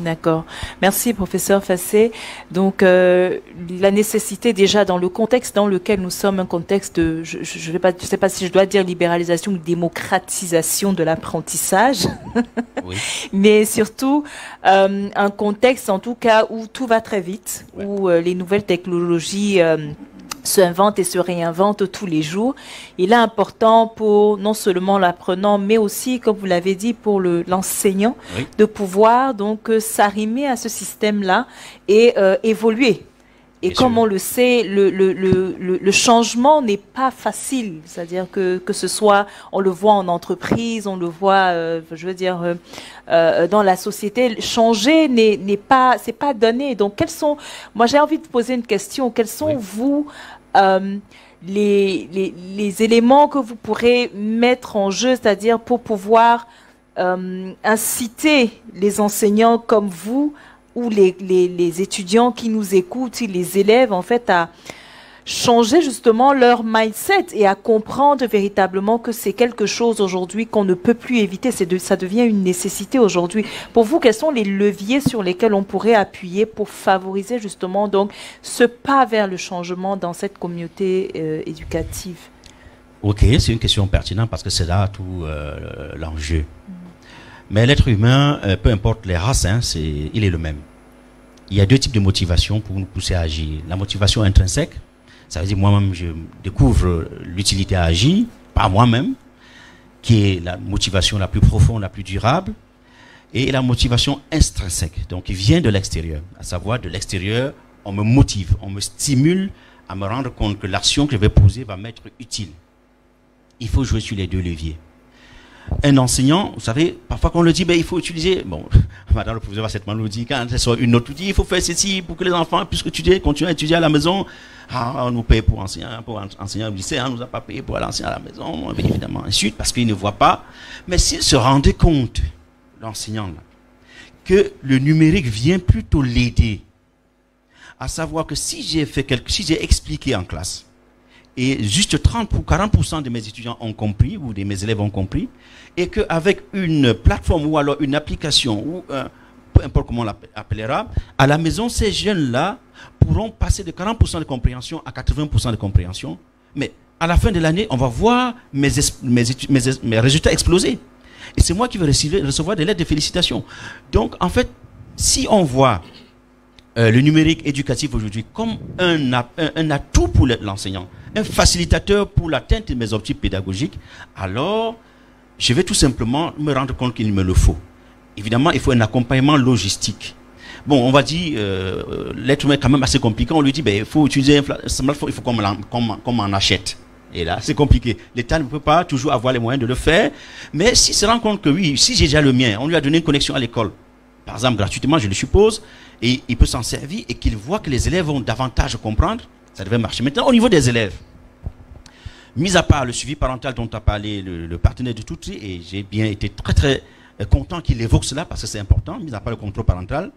D'accord. Merci, professeur Fassé. Donc, la nécessité déjà dans le contexte dans lequel nous sommes, un contexte de, je sais pas si je dois dire libéralisation ou démocratisation de l'apprentissage, Oui. mais surtout un contexte en tout cas où tout va très vite, Ouais. où les nouvelles technologies se inventent et se réinventent tous les jours. Il est important pour non seulement l'apprenant, mais aussi, comme vous l'avez dit, pour l'enseignant, Oui. de pouvoir donc s'arrimer à ce système-là et évoluer. Et Bien comme sûr. on le sait, le changement n'est pas facile. C'est-à-dire que ce soit, on le voit en entreprise, on le voit, je veux dire, dans la société, changer c'est pas donné. Donc, moi j'ai envie de poser une question. Quels sont Oui. vous, les éléments que vous pourrez mettre en jeu, c'est-à-dire pour pouvoir inciter les enseignants comme vous ou les étudiants qui nous écoutent, les élèves, en fait, à changer justement leur mindset et à comprendre véritablement que c'est quelque chose aujourd'hui qu'on ne peut plus éviter. Ça devient une nécessité aujourd'hui. Pour vous, quels sont les leviers sur lesquels on pourrait appuyer pour favoriser justement donc ce pas vers le changement dans cette communauté éducative? Ok, c'est une question pertinente parce que c'est là tout l'enjeu. Mais l'être humain, peu importe les races, il est le même. Il y a deux types de motivation pour nous pousser à agir. La motivation intrinsèque, ça veut dire moi-même, je découvre l'utilité à agir, par moi-même, qui est la motivation la plus profonde, la plus durable. Et la motivation extrinsèque, donc qui vient de l'extérieur. À savoir, de l'extérieur, on me motive, on me stimule à me rendre compte que l'action que je vais poser va m'être utile. Il faut jouer sur les deux leviers. Un enseignant, vous savez, parfois quand on le dit, il faut utiliser, madame le professeur va certainement nous dire, quand c'est une autre, dit, il faut faire ceci pour que les enfants puissent étudier, continuer à étudier à la maison. On nous paye pour enseigner au lycée, on ne nous a pas payé pour aller enseigner à la maison, bien évidemment, ensuite, parce qu'ils ne voient pas. Mais s'ils se rendaient compte, l'enseignant, que le numérique vient plutôt l'aider, à savoir que si j'ai expliqué en classe, et juste 30 ou 40% de mes étudiants ont compris, ou de mes élèves ont compris, et qu'avec une plateforme ou alors une application, ou peu importe comment on l'appellera, à la maison, ces jeunes-là pourront passer de 40% de compréhension à 80% de compréhension. Mais à la fin de l'année, on va voir mes résultats exploser. Et c'est moi qui vais recevoir des lettres de félicitations. Donc, en fait, si on voit le numérique éducatif aujourd'hui comme un atout pour l'enseignant, un facilitateur pour l'atteinte de mes objectifs pédagogiques, alors je vais tout simplement me rendre compte qu'il me le faut. Évidemment, il faut un accompagnement logistique. Bon, on va dire, l'être humain est quand même assez compliqué. On lui dit, il faut utiliser un smartphone, il faut qu'on en achète. Et là, c'est compliqué. L'État ne peut pas toujours avoir les moyens de le faire. Mais s'il se rend compte que oui, si j'ai déjà le mien, on lui a donné une connexion à l'école, par exemple gratuitement, je le suppose, et il peut s'en servir et qu'il voit que les élèves vont davantage comprendre, ça devrait marcher. Maintenant, au niveau des élèves, mis à part le suivi parental dont a parlé le partenaire de Toutri, et j'ai bien été très très content qu'il évoque cela parce que c'est important, mis à part le contrôle parental,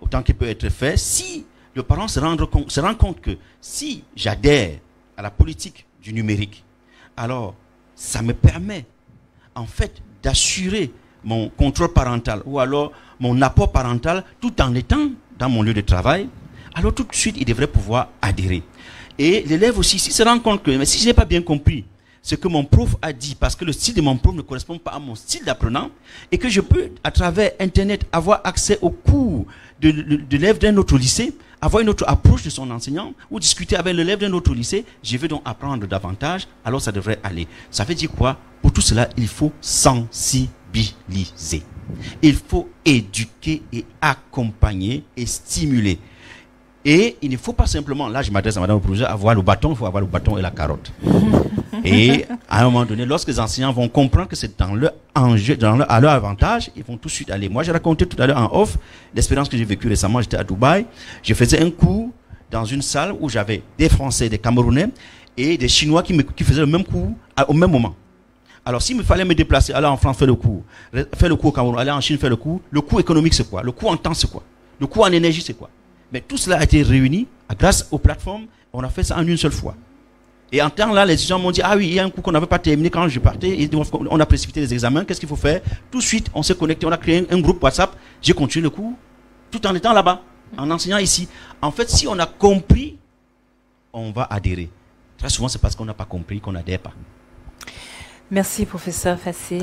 autant qu'il peut être fait, si le parent se rend compte que si j'adhère à la politique du numérique, alors ça me permet en fait d'assurer mon contrôle parental ou alors mon apport parental tout en étant dans mon lieu de travail, alors tout de suite il devrait pouvoir adhérer. Et l'élève aussi, s'il se rend compte que, mais si je n'ai pas bien compris ce que mon prof a dit, parce que le style de mon prof ne correspond pas à mon style d'apprenant, et que je peux, à travers Internet, avoir accès aux cours de l'élève d'un autre lycée, avoir une autre approche de son enseignant, ou discuter avec l'élève d'un autre lycée, je vais donc apprendre davantage, alors ça devrait aller. Ça veut dire quoi? Pour tout cela, il faut sensibiliser. Il faut éduquer et accompagner et stimuler. Et il ne faut pas simplement, là je m'adresse à madame le professeur, avoir le bâton, il faut avoir le bâton et la carotte. Et à un moment donné, lorsque les enseignants vont comprendre que c'est dans leur enjeu, à leur avantage, ils vont tout de suite aller. Moi j'ai raconté tout à l'heure en off l'expérience que j'ai vécue récemment, j'étais à Dubaï, je faisais un cours dans une salle où j'avais des Français, des Camerounais et des Chinois qui faisaient le même cours au même moment. Alors s'il me fallait me déplacer, aller en France faire le cours au Cameroun, aller en Chine faire le cours économique c'est quoi? Le coût en temps c'est quoi? Le coût en énergie c'est quoi? Mais tout cela a été réuni grâce aux plateformes. On a fait ça en une seule fois. Et en temps là, les étudiants m'ont dit, ah oui, il y a un cours qu'on n'avait pas terminé quand je partais. Et on a précipité les examens. Qu'est-ce qu'il faut faire? Tout de suite, on s'est connecté. On a créé un groupe WhatsApp. J'ai continué le cours. tout en étant là-bas, en enseignant ici. En fait, si on a compris, on va adhérer. Très souvent, c'est parce qu'on n'a pas compris qu'on n'adhère pas. Merci, professeur Fassé.